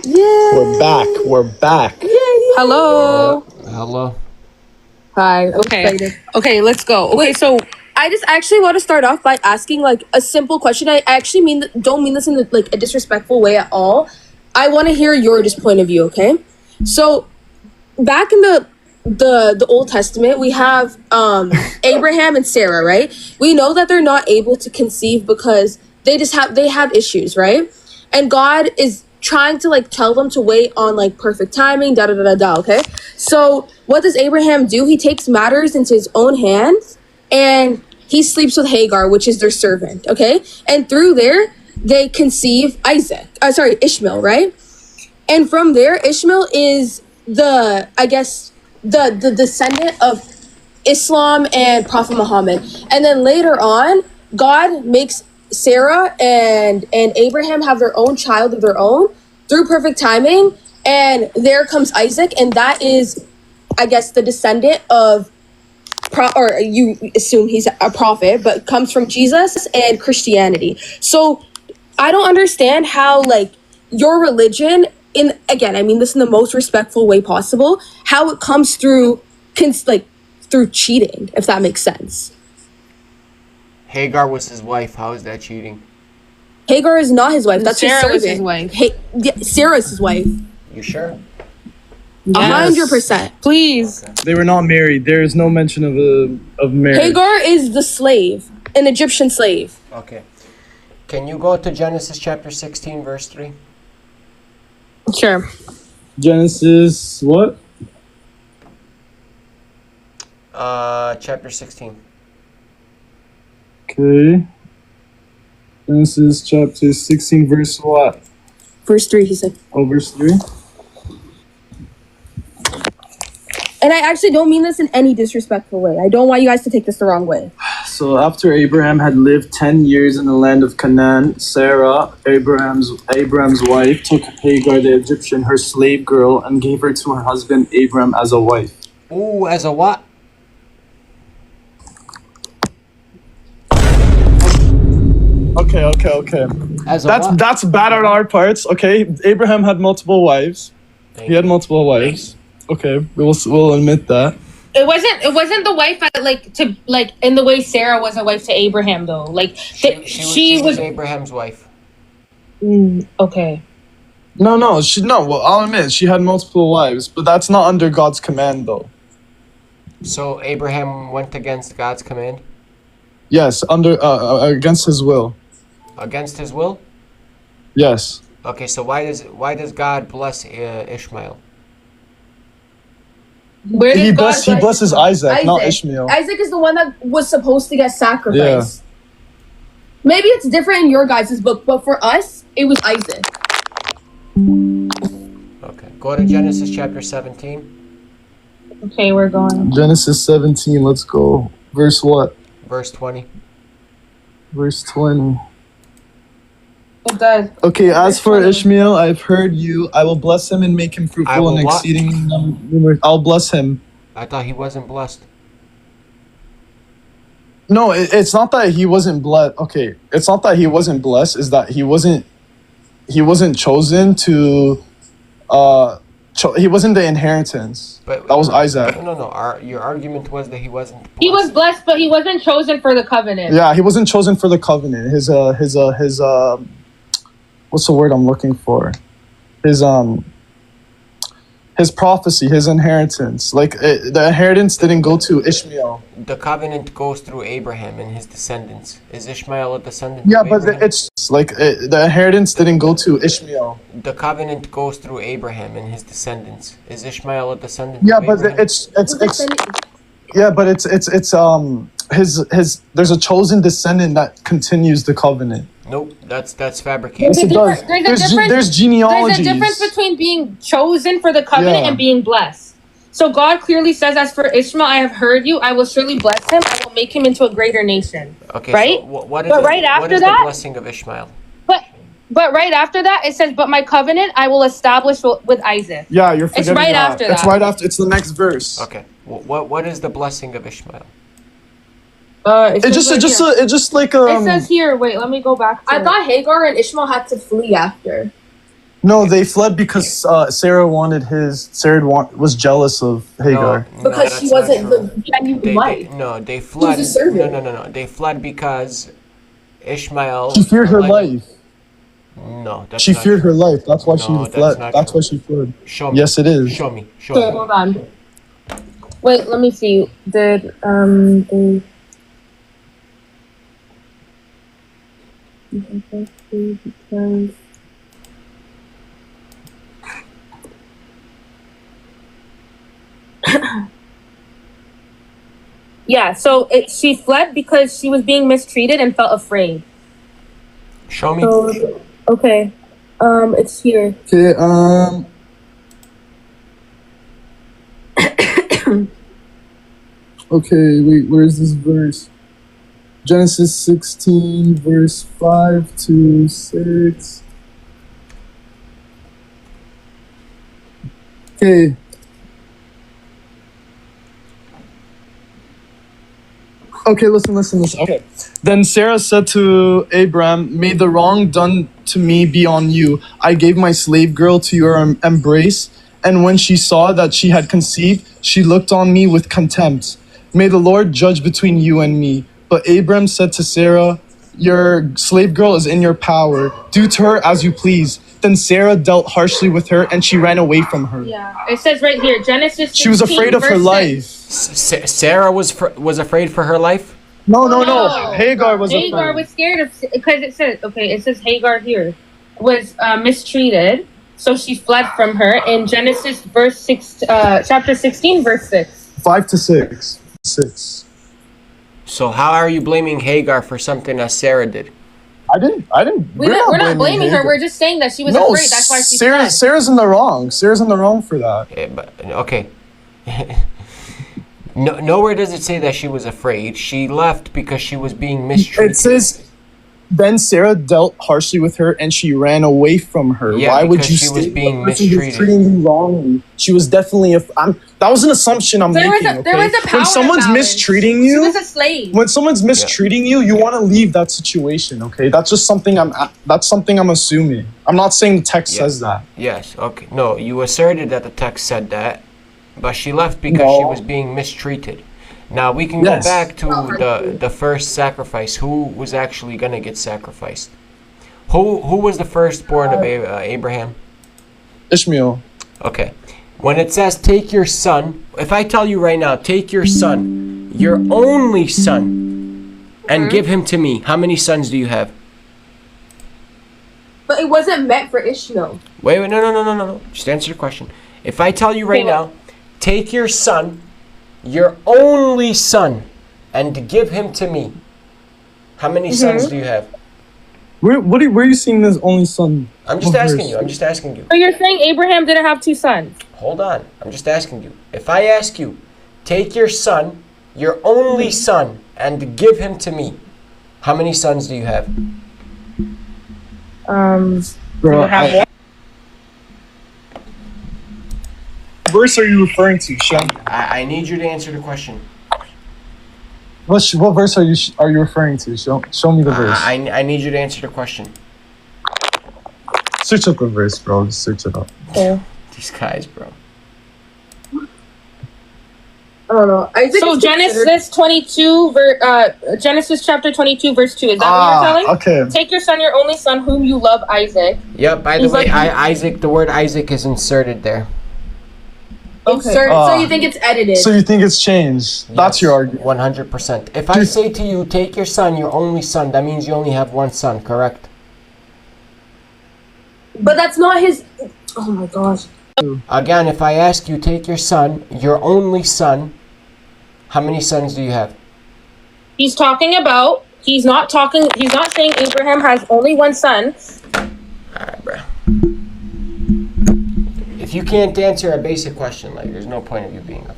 Yeah. We're back. We're back. Yay. Hello. Hello. Hi. Okay, let's go. Okay, so I just actually want to start off by asking like a simple question. I actually don't mean this in like a disrespectful way at all. I want to hear your just point of view. Okay, so back in the Old Testament, we have Abraham and Sarah, right? We know that they're not able to conceive because they have issues, right? And God is trying to like tell them to wait on like perfect timing, da da da da da. Okay, so what does Abraham do? He takes matters into his own hands and he sleeps with Hagar, which is their servant. Okay, and through there they conceive Ishmael, right? And from there, Ishmael is the descendant of Islam and Prophet Muhammad. And then later on, God makes Sarah and Abraham have their own child of their own through perfect timing. And there comes Isaac, and that is, I guess, the descendant of, or you assume he's a prophet, but comes from Jesus and Christianity. So I don't understand how like your religion, I mean this in the most respectful way possible, how it comes through through cheating, if that makes sense. Hagar was his wife. How is that cheating? Hagar is not his wife. That's Sarah his servant. was his wife. Sarah's his wife. You sure? 100%. Please. They were not married. There is no mention of marriage. Hagar is the slave, an Egyptian slave. Okay. Can you go to Genesis chapter 16, verse 3? Sure. Genesis what? Chapter 16. Okay. Genesis chapter 16, verse what? Verse 3, he said. Oh, verse 3? And I actually don't mean this in any disrespectful way. I don't want you guys to take this the wrong way. So after Abraham had lived 10 years in the land of Canaan, Sarah, Abraham's wife, took Hagar the Egyptian, her slave girl, and gave her to her husband Abraham as a wife. Ooh, as a what? Okay. As a what? That's bad on our parts. Okay, Abraham had multiple wives. He had multiple wives. Okay, we'll admit that. It wasn't the wife in the way Sarah was a wife to Abraham though. Like she was Abraham's wife. Okay. No. Well, I'll admit she had multiple wives, but that's not under God's command though. So Abraham went against God's command? Yes, under against his will. Against his will? Yes. Okay, so why does God bless Ishmael? Where did He God blesses Isaac, not Ishmael. Isaac is the one that was supposed to get sacrificed. Yeah. Maybe it's different in your guys' book, but for us, it was Isaac. Okay, go to Genesis chapter 17. Okay, we're going. Genesis 17, let's go. Verse what? Verse 20. Verse 20. It does. Okay, as for Ishmael, I've heard you. I will bless him and make him fruitful and exceedingly numerous. I'll bless him. I thought he wasn't blessed. No, it's not that he wasn't blessed. Okay, it's not that he wasn't blessed. It's that he wasn't chosen to. He wasn't the inheritance. But that was Isaac. No. Your argument was that he wasn't blessed. He was blessed, but he wasn't chosen for the covenant. Yeah, he wasn't chosen for the covenant. His what's the word I'm looking for? His prophecy, his inheritance. Like the inheritance didn't go to Ishmael. The covenant goes through Abraham and his descendants. Is Ishmael a descendant? Yeah, but it's like the inheritance didn't go to Ishmael. The covenant goes through Abraham and his descendants. Is Ishmael a descendant? Yeah, but it's his there's a chosen descendant that continues the covenant. Nope, that's fabricated. Yes, it does. There's genealogies. There's a difference between being chosen for the covenant and being blessed. So God clearly says, as for Ishmael, I have heard you. I will surely bless him. I will make him into a greater nation. Okay, right? So what is the blessing of Ishmael? But right after that, it says, but my covenant I will establish with Isaac. Yeah, you're forgetting It's right that. after that. It's right after. It's the next verse. Okay. What is the blessing of Ishmael? It says here. Wait, let me go back. I thought Hagar and Ishmael had to flee after. No, they fled because Sarah was jealous of Hagar. Because she that's not wasn't true. the genuine wife. They She was fled. a servant. No. They fled because Ishmael. She feared her life. No, that's She not feared true. her life. That's why she No, that's fled. not That's true. why she fled. Show me. Yes, it is. Show me. Okay, hold on. Wait, let me see. Did they... Because... Yeah, so she fled because she was being mistreated and felt afraid. Show me. So, okay, it's here. Okay, okay, wait, where's this verse? Genesis 16, verse 5 to 6. Okay. Okay, listen. Okay. Then Sarah said to Abram, "May the wrong done to me be on you. I gave my slave girl to your embrace, and when she saw that she had conceived, she looked on me with contempt. May the Lord judge between you and me." But Abram said to Sarah, "Your slave girl is in your power. Do to her as you please." Then Sarah dealt harshly with her, and she ran away from her. Yeah, it says right here, Genesis 16, She was afraid of her verse life. 6. Sarah was afraid for her life. No. No. Hagar was Hagar afraid. was scared of, because it says Hagar here was mistreated, so she fled from her in Genesis chapter 16, verse 6. 5 to 6. 6. So how are you blaming Hagar for something that Sarah did? I didn't. We're not blaming her. Hagar. We're just saying that she was No, afraid. That's why she fled. Sarah's in the wrong. Sarah's in the wrong for that. But okay. Nowhere does it say that she was afraid. She left because she was being mistreated. It says, then Sarah dealt harshly with her, and she ran away from her. Yeah, Why would because you she was stay being with a person who's mistreated. treating you wrongly? She was definitely that was an assumption I'm There was making. there was a power when someone's imbalance. mistreating She you, was a slave. when someone's mistreating you, you want to leave that situation. Okay, that's just something I'm assuming. I'm not saying the text says that. Yes, okay. No, you asserted that the text said that, but she left because she was being mistreated. Now we can go back to the first sacrifice. Who was actually gonna get sacrificed? Who was the firstborn of Abraham? Ishmael. Okay. When it says take your son, if I tell you right now, take your son, your only son, and give him to me, how many sons do you have? But it wasn't meant for Ishmael. Wait, no. Just answer the question. If I tell you right now, take your son, your only son, and give him to me, how many sons do you have? Where are you seeing this only son? I'm just asking you. So you're saying Abraham didn't have two sons? Hold on. I'm just asking you. If I ask you, take your son, your only son, and give him to me, how many sons do you have? Bro, what verse are you referring to? Show me. I need you to answer the question. What verse are you referring to? Show me the verse. I need you to answer the question. Search up the verse, bro. Just search it up. These guys, bro. I don't know. So Genesis chapter 22, verse 2. Is that what you're telling? Okay. Take your son, your only son, whom you love, Isaac. Yep, by the way, Isaac, the word Isaac is inserted there. Okay. So you think it's edited? So you think it's changed? That's your argument. 100%. If I say to you, take your son, your only son, that means you only have one son, correct? But that's not his... Oh my gosh. Again, if I ask you, take your son, your only son, how many sons do you have? He's not saying Abraham has only one son. Alright, bro. If you can't answer a basic question, like, there's no point of you being up